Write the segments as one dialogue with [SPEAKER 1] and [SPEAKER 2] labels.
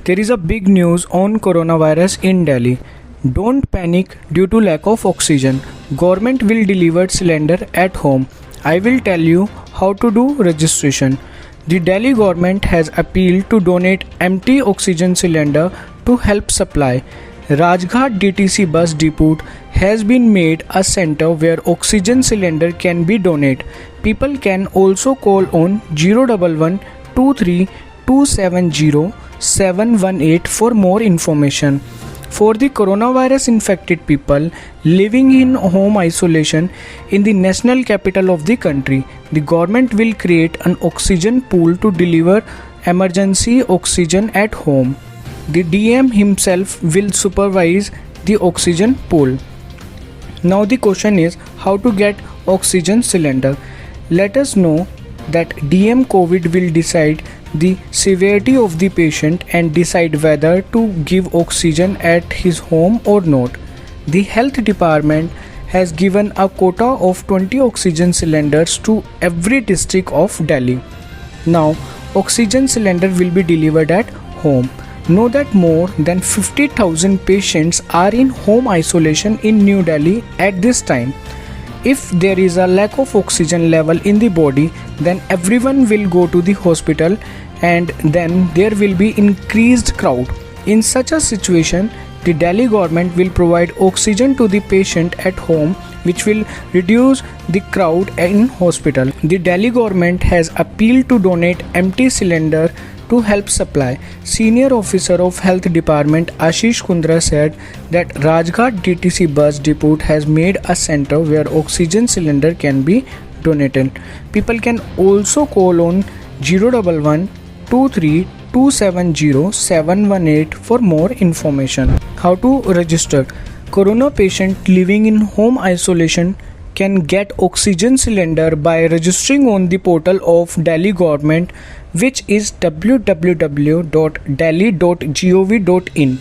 [SPEAKER 1] There is a big news on coronavirus in Delhi. Don't panic due to lack of oxygen. Government will deliver cylinder at home. I will tell you how to do registration. The Delhi government has appealed to donate empty oxygen cylinder to help supply. Rajghat DTC bus depot has been made a center where oxygen cylinder can be donated. People can also call on 011 23 270 718 for more information. For the coronavirus infected people living in home isolation in the national capital of the country, the government will create an oxygen pool to deliver emergency oxygen at home. The DM himself will supervise the oxygen pool. Now the question is how to get oxygen cylinder. Let us know that DM COVID will decide the severity of the patient and decide whether to give oxygen at his home or not. The health department has given a quota of 20 oxygen cylinders to every district of Delhi. Now, oxygen cylinder will be delivered at home. Know that more than 50,000 patients are in home isolation in New Delhi at this time. If there is a lack of oxygen level in the body, then everyone will go to the hospital and then there will be increased crowd. In such a situation, the Delhi government will provide oxygen to the patient at home, which will reduce the crowd in hospital. The Delhi government has appealed to donate empty cylinder to help supply. Senior officer of health department Ashish Kundra said that Rajghat DTC bus depot has made a center where oxygen cylinder can be donated. People can also call on 011 23 270 718 for more information. How to register? Corona patient living in home isolation can get oxygen cylinder by registering on the portal of Delhi government, which is www.delhi.gov.in.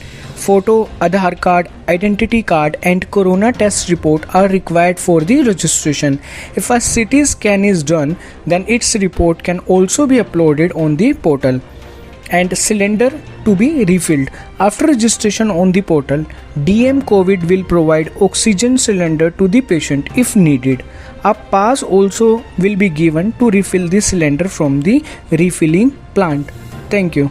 [SPEAKER 1] Photo, Aadhaar card, identity card and corona test report are required for the registration. If a CT scan is done, then its report can also be uploaded on the portal and cylinder to be refilled. After registration on the portal, DM COVID will provide oxygen cylinder to the patient if needed. A pass also will be given to refill the cylinder from the refilling plant. Thank you.